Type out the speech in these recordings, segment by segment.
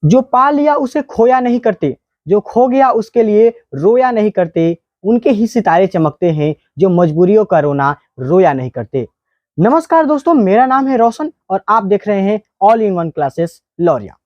जो पा लिया उसे खोया नहीं करते, जो खो गया उसके लिए रोया नहीं करते, उनके ही सितारे चमकते हैं जो मजबूरियों का रोना रोया नहीं करते। नमस्कार दोस्तों, मेरा नाम है रोशन और आप देख रहे हैं all in one classes Lauriya.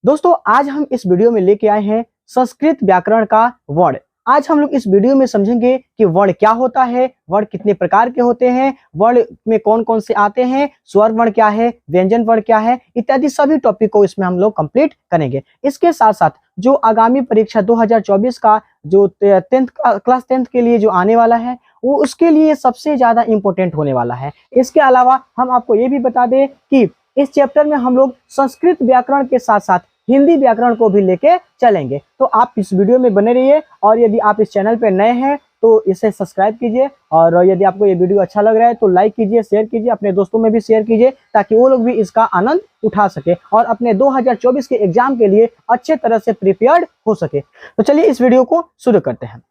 दोस्तों, आज हम इस वीडियो में लेके आए हैं संस्कृत व्याकरण का वर्ण। आज हम लोग इस वीडियो में समझेंगे कि वर्ण क्या होता है, वर्ण कितने प्रकार के होते हैं, वर्ण में कौन कौन से आते हैं, स्वर वर्ण क्या है, व्यंजन वर्ण क्या है, इत्यादि सभी टॉपिक को इसमें हम लोग कंप्लीट करेंगे। इसके साथ साथ जो आगामी परीक्षा 2024 का जो क्लास 10th के लिए जो आने वाला है, वो उसके लिए सबसे ज्यादा इंपॉर्टेंट होने वाला है। इसके अलावा हम आपको ये भी बता दें कि इस चैप्टर में हम लोग संस्कृत व्याकरण के साथ साथ हिंदी व्याकरण को भी लेके चलेंगे। तो आप इस वीडियो में बने रहिए और यदि आप इस चैनल पे नए हैं तो इसे सब्सक्राइब कीजिए और यदि आपको ये वीडियो अच्छा लग रहा है तो लाइक कीजिए, शेयर कीजिए, अपने दोस्तों में भी शेयर कीजिए ताकि वो लोग भी इसका आनंद उठा सके और अपने 2024 के एग्जाम के लिए अच्छे तरह से प्रिपेयर्ड हो सके। तो चलिए इस वीडियो को शुरू करते हैं।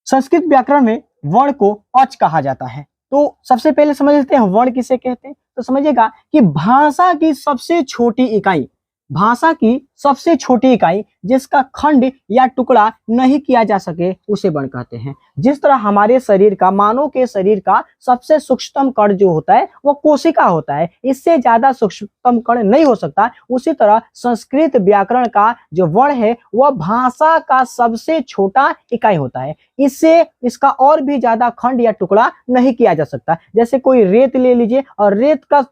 संस्कृत व्याकरण में वर्ण को अच कहा जाता है। तो सबसे पहले समझ लेते हैं वर्ण किसे कहते हैं। तो समझिएगा कि भाषा की सबसे छोटी इकाई, भाषा की सबसे छोटी इकाई जिसका खंड या टुकड़ा नहीं किया जा सके उसे वर्ण कहते हैं। जिस तरह हमारे शरीर का, मानव के शरीर का सबसे सूक्ष्मतम कण जो होता है वो कोशिका होता है, इससे ज्यादा सूक्ष्मतम कण नहीं हो सकता। उसी तरह संस्कृत व्याकरण का जो वर्ण है वह भाषा का सबसे छोटा इकाई होता है, इससे इसका और भी ज्यादा खंड या टुकड़ा नहीं किया जा सकता। जैसे कोई रेत ले लीजिए और रेत का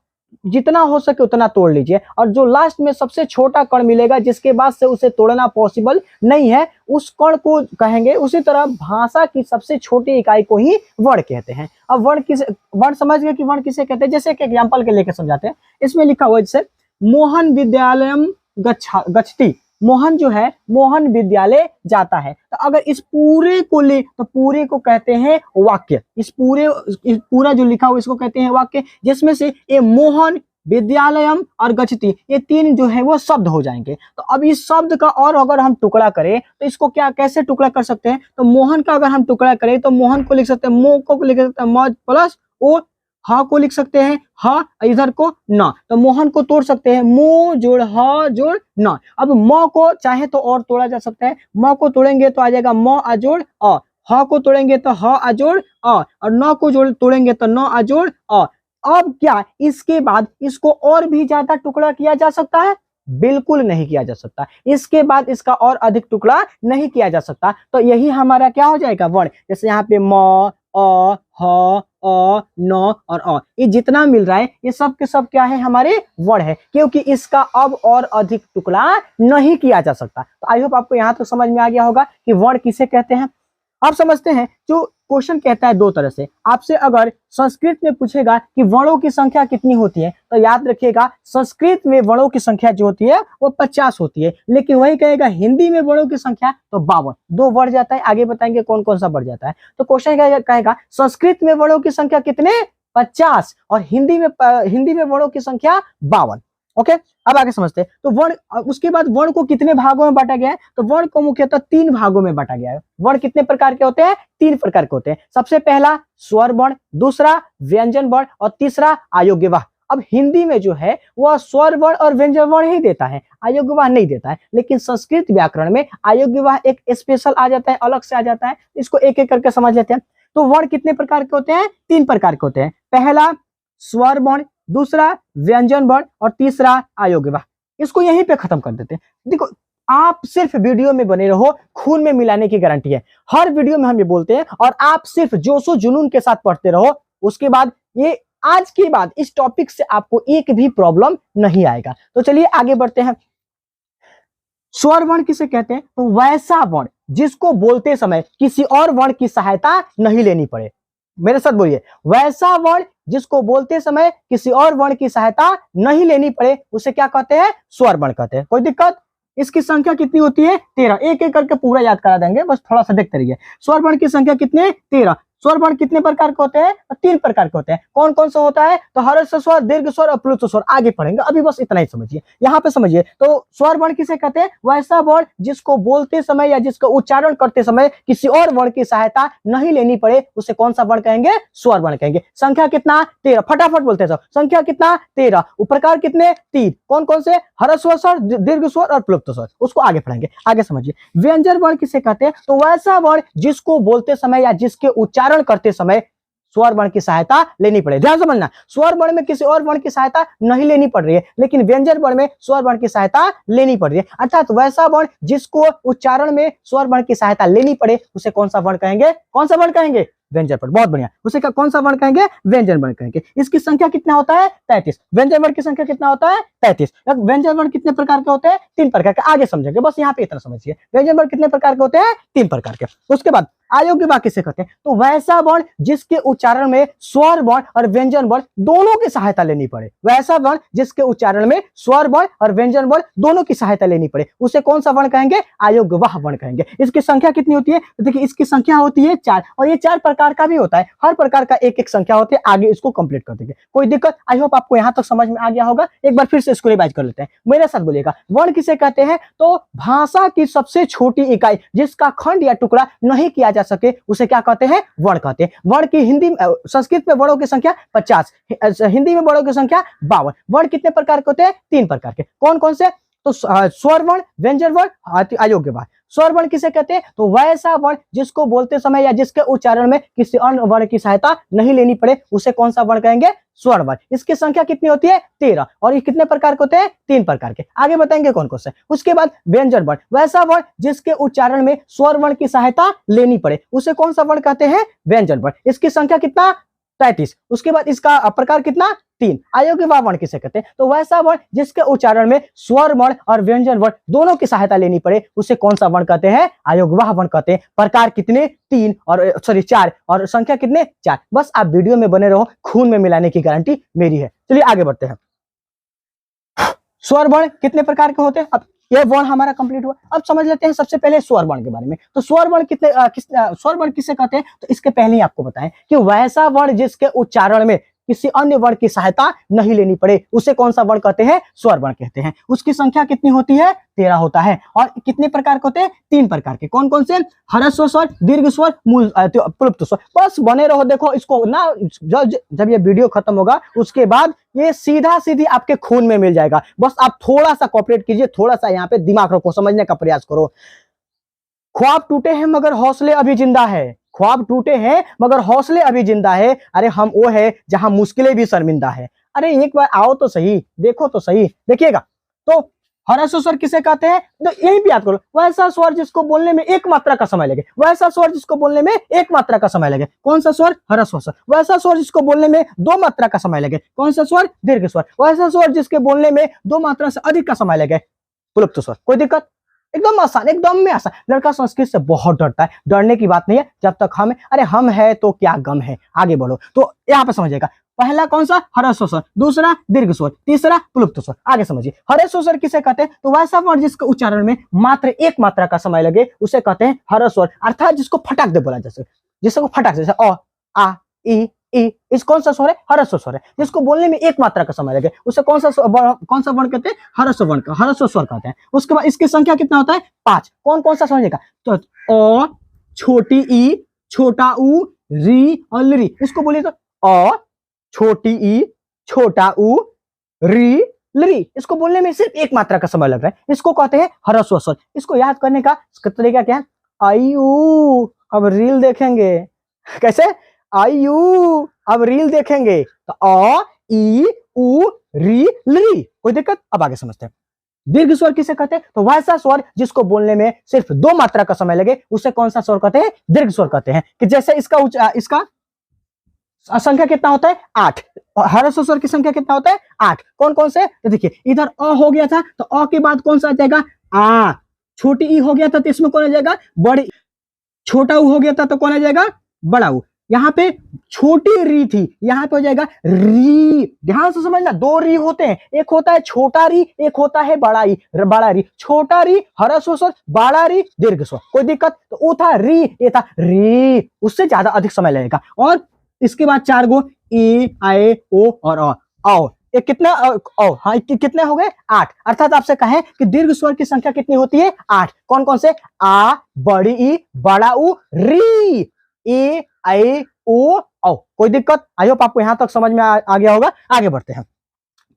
जितना हो सके उतना तोड़ लीजिए और जो लास्ट में सबसे छोटा कण मिलेगा जिसके बाद से उसे तोड़ना पॉसिबल नहीं है उस कण को कहेंगे। उसी तरह भाषा की सबसे छोटी इकाई को ही वर्ण कहते हैं। अब वर्ण समझ गए कि वर्ण किसे कहते हैं। जैसे एक एग्जांपल के लेके समझाते हैं। इसमें लिखा हुआ है जैसे मोहन विद्यालयम गच्छति, मोहन जो है मोहन विद्यालय जाता है। तो अगर इस पूरे को ले तो पूरे को कहते हैं वाक्य। इस पूरा जो लिखा हुआ इसको कहते हैं वाक्य, जिसमें से ये मोहन, विद्यालयम और गच्छति ये तीन जो है वो शब्द हो जाएंगे। तो अब इस शब्द का और अगर हम टुकड़ा करें तो इसको कैसे टुकड़ा कर सकते हैं। तो मोहन का अगर हम टुकड़ा करें तो मोहन को लिख सकते हैं मो को लिख सकते हैं म प्लस ओ, हा को लिख सकते हैं हा, इधर को ना। तो मोहन को तोड़ सकते हैं मो जोड़ हा जोड़ ना। अब म को चाहे तो और तोड़ा जा सकता है। म को तोड़ेंगे तो आ जाएगा म अजोड़ अ, हा को तोड़ेंगे तो ह अजोड़ अ और न को तोड़ेंगे तो न अजोड़ अ। अब क्या इसके बाद इसको और भी ज्यादा टुकड़ा किया जा सकता है? बिल्कुल नहीं किया जा सकता। इसके बाद इसका और अधिक टुकड़ा नहीं किया जा सकता। तो यही हमारा क्या हो जाएगा वर्ण। जैसे यहाँ पे म, अ, ह, अ, न और अ, ये जितना मिल रहा है ये सब के सब क्या है, हमारे वर्ण है, क्योंकि इसका अब और अधिक टुकड़ा नहीं किया जा सकता। तो आई होप आपको यहाँ तक समझ में आ गया होगा कि वर्ण किसे कहते हैं। आप समझते हैं जो क्वेश्चन कहता है दो तरह से। आपसे अगर संस्कृत में पूछेगा कि वर्णों की संख्या कितनी होती है तो याद रखिएगा संस्कृत में वर्णों की संख्या जो होती है वो 50 होती है, लेकिन वही कहेगा हिंदी में वर्णों की संख्या तो 52, दो बढ़ जाता है। आगे बताएंगे कौन कौन सा बढ़ जाता है। तो क्वेश्चन कहेगा संस्कृत में वर्णों की संख्या कितने, 50, और हिंदी में वर्णों की संख्या 52। ओके, अब आगे समझते हैं। तो वर्ण, उसके बाद वर्ण को कितने भागों में बांटा गया है। तो वर्ण को मुख्यतः 3 भागों में बांटा गया है। वर्ण कितने प्रकार के होते हैं, 3 प्रकार के होते हैं। सबसे पहला स्वर वर्ण, दूसरा व्यंजन वर्ण और तीसरा अयोग्यवाह। अब हिंदी में जो है वह स्वर वर्ण और व्यंजन वर्ण ही देता है, अयोग्यवाह नहीं देता है। लेकिन संस्कृत व्याकरण में अयोग्यवाह एक स्पेशल आ जाता है, अलग से आ जाता है। इसको एक एक करके समझ लेते हैं। तो वर्ण कितने प्रकार के होते हैं, 3 प्रकार के होते हैं। पहला स्वर वर्ण, दूसरा व्यंजन वर्ण और तीसरा अयोग्यवाह। इसको यहीं पे खत्म कर देते हैं। देखो, आप सिर्फ वीडियो में बने रहो, खून में मिलाने की गारंटी है। हर वीडियो में हम ये बोलते हैं और आप सिर्फ जोशो जुनून के साथ पढ़ते रहो। उसके बाद ये आज के बाद इस टॉपिक से आपको एक भी प्रॉब्लम नहीं आएगा। तो चलिए आगे बढ़ते हैं। स्वर वर्ण किसे कहते हैं, तो वैसा वर्ण जिसको बोलते समय किसी और वर्ण की सहायता नहीं लेनी पड़े। मेरे साथ बोलिए, वैसा वर्ण जिसको बोलते समय किसी और वर्ण की सहायता नहीं लेनी पड़े उसे क्या कहते हैं, स्वर वर्ण कहते हैं। कोई दिक्कत? इसकी संख्या कितनी होती है, 13। एक एक करके पूरा याद करा देंगे, बस थोड़ा सा देखते रहिए। स्वर वर्ण की संख्या कितने, 13। स्वर वर्ण कितने प्रकार के होते हैं? 3 प्रकार के होते हैं। कौन कौन सा होता है? तो ह्रस्व स्वर, दीर्घ स्वर और प्लुत स्वर आगे पढ़ेंगे, अभी बस इतना ही समझिए। यहाँ पे समझिए, तो स्वर वर्ण किसे कहते हैं? वैसा वर्ण जिसको बोलते समय या जिसका उच्चारण करते समय किसी और वर्ण की सहायता नहीं लेनी पड़े, उसे कौन सा वर्ण कहेंगे? स्वर वर्ण कहेंगे। संख्या कितना? 13। फटाफट बोलते हैं सब। संख्या कितना? 13। प्रकार कितने? 3। कौन कौन से? ह्रस्व स्वर, दीर्घ स्वर और प्लुत स्वर। उसको आगे पढ़ेंगे, आगे समझिए। व्यंजन वर्ण किसे कहते हैं? तो वैसा वर्ण जिसको बोलते समय या जिसके उच्चारण करते समय स्वर वर्ण की सहायता लेनी पड़े। ध्यान समझना, स्वर वर्ण में किसी और वर्ण की सहायता नहीं लेनी पड़ रही है, लेकिन व्यंजन वर्ण में स्वर वर्ण की सहायता लेनी पड़ रही है। अर्थात वैसा वर्ण जिसको उच्चारण में स्वर वर्ण की सहायता लेनी पड़े, उसे कौन सा वर्ण कहेंगे? कौन सा वर्ण कहेंगे? व्यंजन वर्ण। बहुत बढ़िया। उसे कौन सा वर्ण कहेंगे? व्यंजन वर्ण कहेंगे। इसकी संख्या कितना होता है? 33। व्यंजन वर्ण की संख्या कितना होता है? 33। व्यंजन वर्ण कितने प्रकार के होते हैं? 3 प्रकार के। आगे समझेंगे, बस यहाँ पे इतना समझिए। व्यंजन वर्ण कितने प्रकार के होते हैं? 3 प्रकार के। उसके बाद अयोग्य वाक्य किसे कहते हैं? तो वैसा वर्ण जिसके उच्चारण में स्वर वर्ण और व्यंजन वर्ण दोनों की सहायता लेनी पड़े। वैसा वर्ण जिसके उच्चारण में स्वर वर्ण और व्यंजन वर्ण दोनों की सहायता लेनी पड़े, उसे कौन सा वर्ण कहेंगे? अयोग्य वह वर्ण कहेंगे। इसकी संख्या कितनी होती है? तो देखिए, इसकी संख्या होती है 4, और ये 4 प्रकार का भी होता है। हर प्रकार का एक एक संख्या होती है। आगे इसको कंप्लीट कर देंगे, कोई दिक्कत? आई होप आपको यहां तक समझ में आ गया होगा। एक बार फिर से इसको रिवाइज कर लेते हैं, मेरे साथ बोलिएगा। वर्ण किसे कहते हैं? तो भाषा की सबसे छोटी इकाई जिसका खंड या टुकड़ा नहीं किया जा सके, उसे क्या कहते हैं? वर्ण कहते हैं। वर्ण की हिंदी, संस्कृत में वर्णों की संख्या 50, हिंदी में वर्णों की संख्या 52। वर्ण कितने प्रकार के होते हैं? 3 प्रकार के। कौन कौन से? तो स्वर वर्ण, व्यंजन वर्ण, अयोग्य वर्ण। स्वर वर्ण किसे कहते हैं? तो वैसा वर्ण जिसको बोलते समय या जिसके उच्चारण में किसी अन्य वर्ण की सहायता नहीं लेनी पड़े, उसे कौन सा वर्ण कहेंगे? स्वर्ण वर्ण। इसकी संख्या कितनी होती है? 13। और ये कितने प्रकार के होते हैं? 3 प्रकार के। आगे बताएंगे कौन कौन से। उसके बाद व्यंजन वर्ण, वैसा वर्ण जिसके उच्चारण में स्वर वर्ण की सहायता लेनी पड़े, उसे कौन सा वर्ण कहते हैं? व्यंजन वर्ण। इसकी संख्या कितना? 33। उसके बाद इसका प्रकार कितना? 3। अयोग्य वर्ण किसे कहते हैं? तो वैसा वर्ण जिसके उच्चारण में स्वर वर्ण और व्यंजन वर्ण दोनों की सहायता लेनी पड़े, उसे कौन सा वर्ण कहते हैं? अयोग्य वर्ण कहते हैं। प्रकार कितने? 3 और 4, और संख्या कितने? 4। बस आप वीडियो में बने रहो, खून में मिलाने की गारंटी मेरी है। चलिए आगे बढ़ते हैं। स्वर वर्ण कितने प्रकार के होते हैं? अब यह वर्ण हमारा कंप्लीट हुआ। अब समझ लेते हैं सबसे पहले स्वर वर्ण के बारे में। तो स्वर वर्ण स्वर वर्ण किसे कहते हैं? तो इसके पहले ही आपको बताएं कि वैसा वर्ण जिसके उच्चारण में किसी अन्य वर्ण की सहायता नहीं लेनी पड़े, उसे कौन सा वर्ण कहते हैं? स्वर वर्ण कहते हैं। उसकी संख्या कितनी होती है? 13 होता है। और कितने प्रकार के होते हैं? 3 प्रकार के। कौन कौन से? ह्रस्व स्वर, दीर्घ स्वर, मूल प्लुप्त स्वर। बस बने रहो, देखो इसको ना, जब ये वीडियो खत्म होगा उसके बाद ये सीधा सीधी आपके खून में मिल जाएगा। बस आप थोड़ा सा कोऑपरेट कीजिए, थोड़ा सा यहाँ पे दिमाग रखो, समझने का प्रयास करो। ख्वाब टूटे हैं मगर हौसले अभी जिंदा है। ख्वाब टूटे हैं मगर हौसले अभी जिंदा है। अरे हम वो है जहां मुश्किलें भी शर्मिंदा है। अरे एक बार आओ तो सही, देखो तो सही, देखिएगा। तो ह्रस्व स्वर किसे कहते हैं? तो यही भी याद करो, वैसा स्वर जिसको बोलने में एक मात्रा का समय लगे। वैसा स्वर जिसको बोलने में एक मात्रा का समय लगे, कौन सा स्वर? ह्रस्व स्वर। वैसा स्वर जिसको बोलने में 2 मात्रा का समय लगे, कौन सा स्वर? दीर्घ स्वर। वैसा स्वर जिसके बोलने में 2 मात्रा से अधिक का समय लगे, प्लुप्त स्वर। कोई दिक्कत? एकदम आसान, एकदम में आसान। लड़का संस्कृत से बहुत डरता है, डरने की बात नहीं है जब तक हम है। अरे हम है तो क्या गम है। आगे बढ़ो, तो यहाँ पे समझिएगा। पहला कौन सा? ह्रस्व स्वर, दूसरा दीर्घ स्वर, तीसरा प्लुप्त स्वर। आगे समझिए। ह्रस्व स्वर किसे कहते हैं? तो वैसा वर्ण जिसके उच्चारण में मात्र 1 मात्रा का समय लगे, उसे कहते हैं ह्रस्व स्वर। अर्थात जिसको फटाक दे बोला जैसे, जिसको फटाक से, जैसे अ, आ, ई, इस कौन सा स्वर है? ह्रस्व स्वर है। जिसको बोलने में 1 मात्रा का समय लगे, उसे कौन सा वर्ण कहते हैं? ह्रस्व वर्ण का, ह्रस्व स्वर कहते हैं। उसके बाद इसकी संख्या कितना होता है? 5। कौन कौन सा समझेगा? तो अ, छोटी ई, छोटा ऊ, री और ली। इसको बोलिए तो अ, छोटी ई, छोटा ऊ, री, ली। इसको बोलने में सिर्फ 1 मात्रा का समय लग रहा है, इसको कहते हैं ह्रस्व स्वर। इसको याद करने का तरीका क्या है? आयु, अब रील देखेंगे। कैसे? आयु, अब रील देखेंगे। तो अ, ई, उ, री, ली। कोई दिक्कत? अब आगे समझते हैं। दीर्घ स्वर किसे कहते हैं? तो वैसा स्वर जिसको बोलने में सिर्फ 2 मात्रा का समय लगे, उसे कौन सा स्वर कहते हैं? दीर्घ स्वर कहते हैं। कि जैसे इसका संख्या कितना होता है? 8। ह्रस्व स्वर की संख्या कितना होता है? 8। कौन कौन से? तो देखिए, इधर अ हो गया था, तो अ के बाद कौन सा आ जाएगा? आ। छोटी ई हो गया था, तो इसमें कौन आ जाएगा? बड़ी। छोटा ऊ हो गया था, तो कौन आ जाएगा? बड़ा ऊ। यहाँ पे छोटी री थी, यहाँ पे हो जाएगा री। ध्यान से समझना, दो री होते हैं, एक होता है छोटा री, एक होता है बड़ा री। छोटा री ह्रस्व स्वर, बड़ा री दीर्घ स्वर। कोई दिक्कत? तो वो था री, ये था री, उससे ज्यादा अधिक समय लगेगा। और इसके बाद 4 गो ए, आए, ओ और औ। ये कितना औ, हाँ कितने हो गए? 8। अर्थात आपसे कहें कि दीर्घ स्वर की संख्या कितनी होती है? 8। कौन कौन से? आ, बड़ी ई, बड़ा उ, री, ए, आई, ओ, औ। कोई दिक्कत? आई होप आपको यहां तक समझ में आ गया होगा। आगे बढ़ते हैं।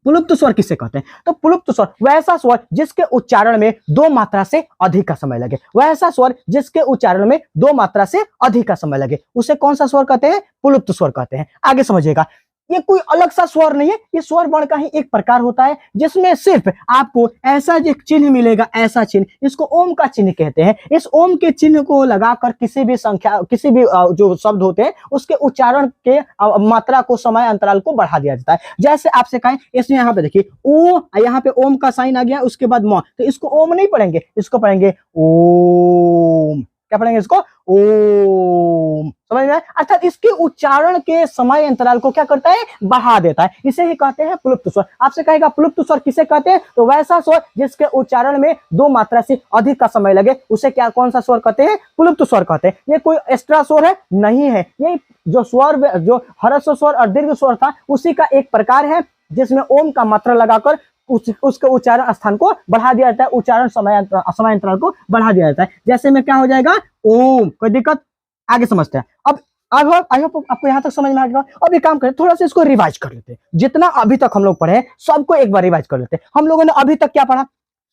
पुलुप्त स्वर किसे कहते हैं? तो पुलुप्त स्वर वैसा स्वर जिसके उच्चारण में 2 मात्रा से अधिक का समय लगे। वैसा स्वर जिसके उच्चारण में 2 मात्रा से अधिक का समय लगे, उसे कौन सा स्वर कहते हैं? पुलुप्त स्वर कहते हैं। आगे समझिएगा, ये कोई अलग सा स्वर नहीं है, ये स्वर वर्ण का ही एक प्रकार होता है, जिसमें सिर्फ आपको ऐसा एक चिन्ह मिलेगा, ऐसा चिन्ह, इसको ओम का चिन्ह कहते हैं। इस ओम के चिन्ह को लगाकर किसी भी संख्या, किसी भी जो शब्द होते हैं उसके उच्चारण के मात्रा को, समय अंतराल को बढ़ा दिया जाता है। जैसे आपसे कहें, इसमें यहाँ पे देखिए ओ, यहाँ पे ओम का साइन आ गया, उसके बाद म, तो इसको ओम नहीं पढ़ेंगे, इसको पढ़ेंगे ओम। क्या पढ़ेंगे? इसको ओम। समझ में? अर्थात इसके उच्चारण के समय अंतराल को क्या करता है? बढ़ा देता है। इसे ही कहते हैं पुलुप्त स्वर। आपसे कहेगा पुलुप्त स्वर किसे कहते हैं? तो वैसा स्वर जिसके उच्चारण में 2 मात्रा से अधिक का समय लगे, उसे क्या, कौन सा स्वर कहते हैं? पुलुप्त स्वर कहते हैं। ये कोई एक्स्ट्रा स्वर है? नहीं है। ये जो स्वर, जो ह्रस्व स्वर और दीर्घ स्वर था, उसी का एक प्रकार है, जिसमें ओम का मात्रा लगाकर उसके उच्चारण स्थान को बढ़ा दिया जाता है, उच्चारण समय अंतराल को बढ़ा दिया जाता है। जैसे में क्या हो जाएगा? ओम। कोई दिक्कत? आगे समझते हैं। अब आई होप आपको यहां तक समझ में आ गया। अब एक काम करें, थोड़ा सा इसको रिवाइज कर लेते हैं। जितना अभी तक हम लोग पढ़े सबको एक बार रिवाइज कर लेते हैं। हम लोगों ने अभी तक क्या पढ़ा?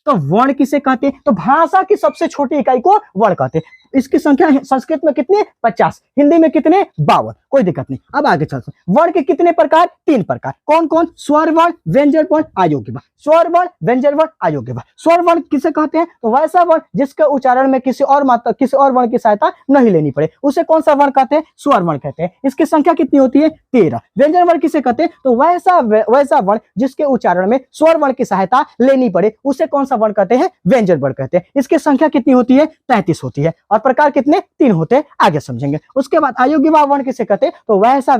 तो वर्ण किसे कहते हैं? तो भाषा की सबसे छोटी इकाई को वर्ण कहते हैं। इसकी संख्या संस्कृत में कितने? 50। हिंदी में कितने? 52। कोई दिक्कत नहीं। अब आगे चलते हैं। वर्ण के कितने प्रकार? 3 प्रकार। कौन कौन? स्वर वर्ण, व्यंजन वर्ण, अयोग्य वर्ण। स्वर वर्ण, व्यंजन वर्ण, अयोग्य वर्ण। स्वर वर्ण किसे कहते हैं? तो वैसा वर्ण जिसके उच्चारण में किसी और वर्ण की सहायता नहीं लेनी पड़े, उसे कौन सा वर्ण कहते हैं? स्वर वर्ण कहते हैं। इसकी संख्या कितनी होती है? 13। व्यंजन वर्ण किसे कहते हैं? तो वैसा वर्ण जिसके उच्चारण में स्वर वर्ण की सहायता लेनी पड़े, उसे कौन सा वर्ण कहते हैं? व्यंजन वर्ण कहते हैं। इसकी संख्या कितनी होती है? 33 होती है। और प्रकार कितने? 3 होते हैं। आगे समझेंगे। उसके बाद अयोग्य वर्ण किसे कहते हैं? तो वैसा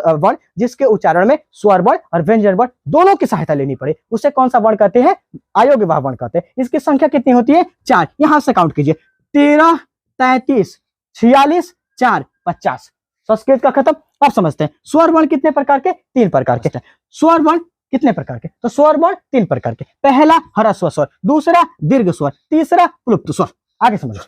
वर्ण जिसके उच्चारण में स्वर वर्ण और व्यंजन वर्ण दोनों की सहायता लेनी पड़े, उसे कौन सा वर्ण कहते हैं? अयोग्य वर्ण कहते हैं। इसकी संख्या कितनी होती है? 4। यहां से काउंट कीजिए, 13, 33, 46, 4, 50। संस्कृत का खत्म। अब समझते हैं स्वर वर्ण कितने प्रकार के? 3 प्रकार के। स्वर वर्ण कितने प्रकार के? तो स्वर वर्ण 3 प्रकार के। पहला ह्रस्व स्वर, दूसरा दीर्घ स्वर, तीसरा प्लुप्त स्वर। आगे समझो।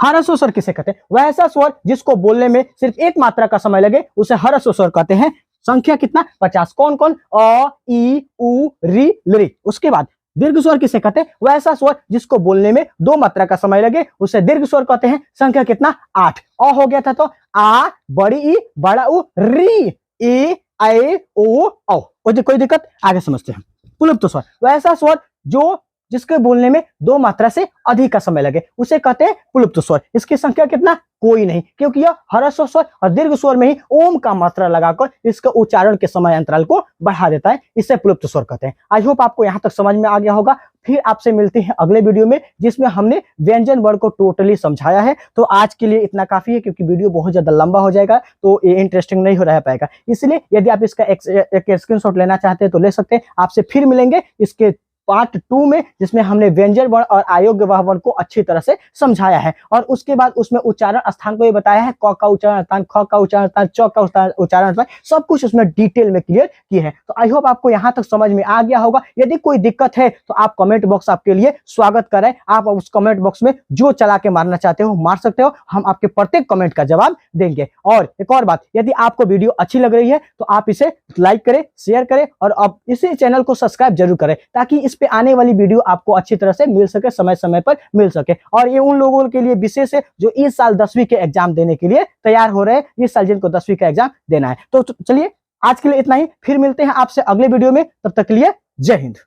ह्रस्व स्वर किसे कहते हैं? वैसा स्वर जिसको बोलने में सिर्फ 1 मात्रा का समय लगे, उसे ह्रस्व स्वर कहते हैं। संख्या कितना? 50। कौन कौन? अ, ई, उ, री, लृ। उसके बाद दीर्घ स्वर किसे कहते हैं? वैसा स्वर जिसको बोलने में 2 मात्रा का समय लगे, उसे दीर्घ स्वर कहते हैं। संख्या कितना? 8। अ हो गया था तो आ, बड़ी ई, बड़ा उ, री, ए, आई, ओ, औ। कोई दिक्कत? आगे समझते हैं। पुलुप्त स्वर वैसा स्वर जिसके बोलने में 2 मात्रा से अधिक का समय लगे, उसे कहते हैं पुलुप्त स्वर। इसकी संख्या कितना? कोई नहीं, क्योंकि यह ह्रस्व स्वर और दीर्घ स्वर में ही ओम का मात्रा लगाकर इसके उच्चारण के समय अंतराल को बढ़ा देता है, इसे पुलुप्त स्वर कहते हैं। आई होप आपको यहां तक समझ में आ गया होगा। फिर आपसे मिलते हैं अगले वीडियो में, जिसमें हमने व्यंजन वर्ण को टोटली समझाया है। तो आज के लिए इतना काफी है, क्योंकि वीडियो बहुत ज्यादा लंबा हो जाएगा तो ये इंटरेस्टिंग नहीं हो रह पाएगा। इसलिए यदि आप इसका एक स्क्रीनशॉट लेना चाहते हैं तो ले सकते हैं। आपसे फिर मिलेंगे इसके पार्ट 2 में, जिसमें हमने व्यंजन वर्ण और अयोग्य वर्ण को अच्छी तरह से समझाया है, और उसके बाद उसमें उच्चारण स्थान को ये बताया है। क का उच्चारण स्थान, ख का उच्चारण स्थान, च का उच्चारण स्थान, सब कुछ उसमें डिटेल में क्लियर किए हैं। तो आई होप आपको यहां तक समझ में आ गया होगा। यदि कोई दिक्कत है तो आप कमेंट बॉक्स आपके लिए स्वागत करें। आप उस कमेंट बॉक्स में जो चला के मारना चाहते हो मार सकते हो, हम आपके प्रत्येक कमेंट का जवाब देंगे। और एक और बात, यदि आपको वीडियो अच्छी लग रही है तो आप इसे लाइक करें, शेयर करें, और अब इसी चैनल को सब्सक्राइब जरूर करें, ताकि इस पे आने वाली वीडियो आपको अच्छी तरह से मिल सके, समय समय पर मिल सके। और ये उन लोगों के लिए विशेष है जो इस साल 10वीं के एग्जाम देने के लिए तैयार हो रहे हैं, इस साल जिनको 10वीं का एग्जाम देना है। तो चलिए आज के लिए इतना ही, फिर मिलते हैं आपसे अगले वीडियो में। तब तक के लिए जय हिंद।